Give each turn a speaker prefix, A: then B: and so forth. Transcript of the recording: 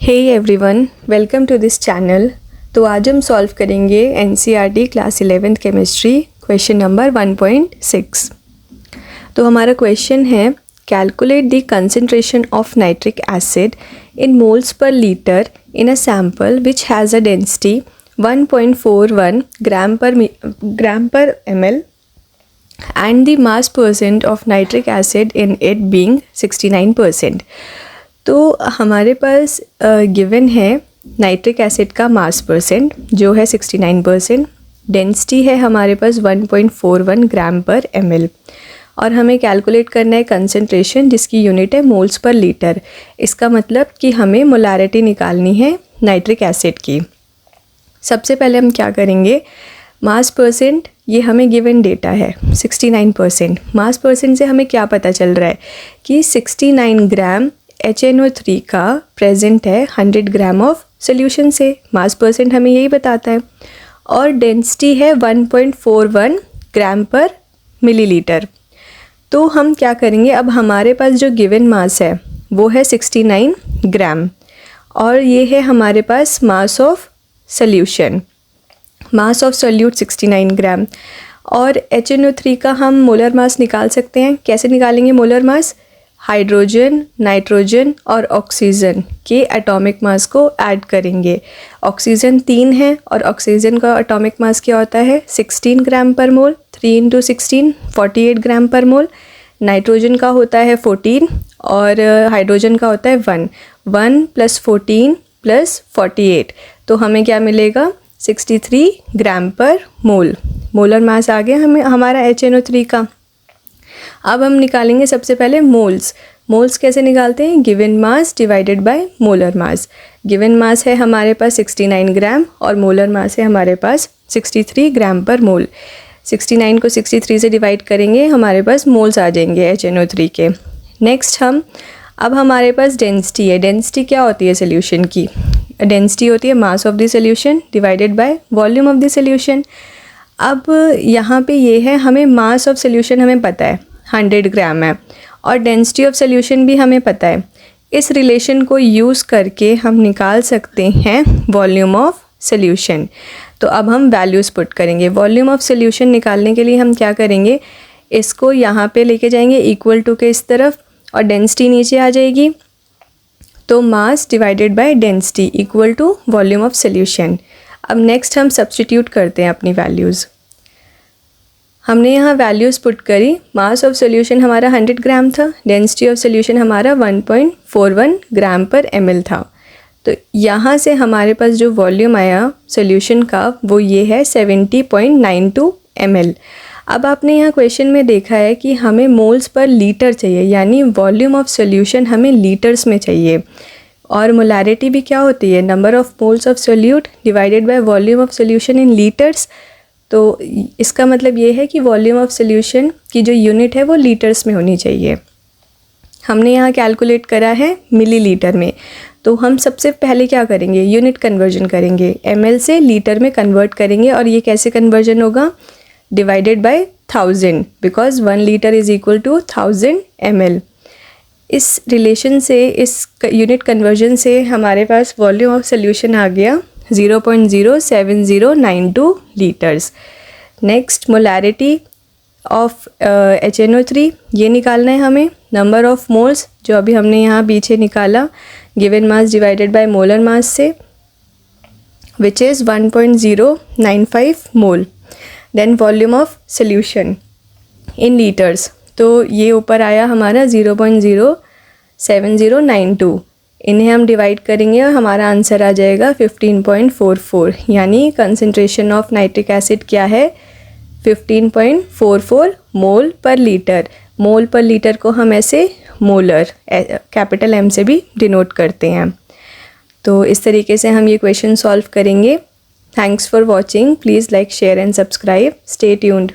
A: Hey everyone, welcome to this channel. तो आज हम सॉल्व करेंगे NCERT class 11th chemistry question number 1.6। तो हमारा क्वेश्चन है calculate the concentration of nitric acid in moles per litre in a sample which has a density 1.41 gram per ml and the mass percent of nitric acid in it being 69%। तो हमारे पास given है nitric acid का मास percent जो है 69%, density है हमारे पास 1.41 gram per ml और हमें कैलकुलेट करना है कंसंट्रेशन जिसकी यूनिट है मोल्स पर लीटर। इसका मतलब कि हमें मोलारिटी निकालनी है नाइट्रिक एसिड की। सबसे पहले हम क्या करेंगे, मास परसेंट ये हमें गिवन डेटा है 69%। मास परसेंट से हमें क्या पता चल रहा है कि 69 ग्राम HNO3 का प्रेजेंट है 100 ग्राम ऑफ सोल्यूशन से। मास परसेंट हमें यही बताता है और डेंसिटी है 1.41 ग्राम पर मिलीलीटर। तो हम क्या करेंगे, अब हमारे पास जो गिवन मास है वो है 69 ग्राम और ये है हमारे पास mass of solution. Mass of solute 69 gram और HNO3 का हम मोलर मास निकाल सकते हैं। कैसे निकालेंगे मोलर मास? हाइड्रोजन, नाइट्रोजन और ऑक्सीजन के एटॉमिक मास को ऐड करेंगे। ऑक्सीजन 3 है और ऑक्सीजन का एटॉमिक मास क्या होता है 16 ग्राम पर मोल। 3 × 16 48 ग्राम पर मोल। नाइट्रोजन का होता है 14 और हाइड्रोजन का होता है 1 + 14 + 48। तो हमें क्या मिलेगा 63 ग्राम पर मोल। मोलर मास आ गया हमें हमारा HNO3 का। अब हम निकालेंगे सबसे पहले मोल्स। मोल्स कैसे निकालते हैं? Given mass divided by molar mass. Given mass है हमारे पास 69 ग्राम और मोलर मास है हमारे पास 63 ग्राम पर मोल। 69 को 63 से डिवाइड करेंगे, हमारे पास मोल्स आ जाएंगे HNO3 के। नेक्स्ट अब हमारे पास डेंसिटी है। डेंसिटी क्या होती है सोल्यूशन की? डेंसिटी होती है mass of the solution divided by volume of the solution. अब यहाँ पे ये है, हमें मास ऑफ सोल्यूशन हमें पता है 100 ग्राम है और डेंसिटी ऑफ सोल्यूशन भी हमें पता है। इस रिलेशन को यूज़ करके हम निकाल सकते हैं वॉल्यूम ऑफ सोल्यूशन। तो अब हम वैल्यूज़ पुट करेंगे। वॉल्यूम ऑफ सोल्यूशन निकालने के लिए हम क्या करेंगे, इसको यहाँ पे लेके जाएंगे इक्वल टू के इस तरफ और डेंसिटी नीचे आ जाएगी। तो mass divided by density equal to volume of solution. अब नेक्स्ट हम सब्स्टिट्यूट करते हैं अपनी वैल्यूज़। हमने यहाँ वैल्यूज़ पुट करी। मास ऑफ सोल्यूशन हमारा 100 ग्राम था, डेंसिटी ऑफ सोल्यूशन हमारा 1.41 ग्राम पर ml था। तो यहाँ से हमारे पास जो वॉल्यूम आया सोल्यूशन का वो ये है 70.92 ml। अब आपने यहाँ क्वेश्चन में देखा है कि हमें मोल्स पर लीटर चाहिए, यानी वॉल्यूम ऑफ सोल्यूशन हमें लीटर्स में चाहिए। और मोलारिटी भी क्या होती है, number of moles of solute divided by volume of solution in litres. तो इसका मतलब ये है कि वॉल्यूम ऑफ सोल्यूशन की जो यूनिट है वो लीटर्स में होनी चाहिए। हमने यहाँ कैलकुलेट करा है मिलीलीटर में। तो हम सबसे पहले क्या करेंगे, यूनिट कन्वर्जन करेंगे, ml से लीटर में कन्वर्ट करेंगे। और ये कैसे कन्वर्जन होगा, divided by 1000, because 1 litre is equal to 1000 ml। इस रिलेशन से, इस यूनिट कन्वर्जन से हमारे पास वॉल्यूम ऑफ सोल्यूशन आ गया 0.07092 litres. Next molarity of HNO3 ये निकालना है हमें। नंबर ऑफ मोल्स जो अभी हमने यहाँ पीछे निकाला given mass divided by molar mass से, which is 1.095 mole. Then volume of solution in litres, तो ये ऊपर आया हमारा 0.07092। इन्हें हम डिवाइड करेंगे और हमारा आंसर आ जाएगा 15.44। यानी कंसंट्रेशन ऑफ नाइट्रिक एसिड क्या है 15.44 मोल पर लीटर। मोल पर लीटर को हम ऐसे मोलर कैपिटल M से भी डिनोट करते हैं। तो इस तरीके से हम ये क्वेश्चन सॉल्व करेंगे। Thanks for watching. Please like, share and subscribe. Stay tuned.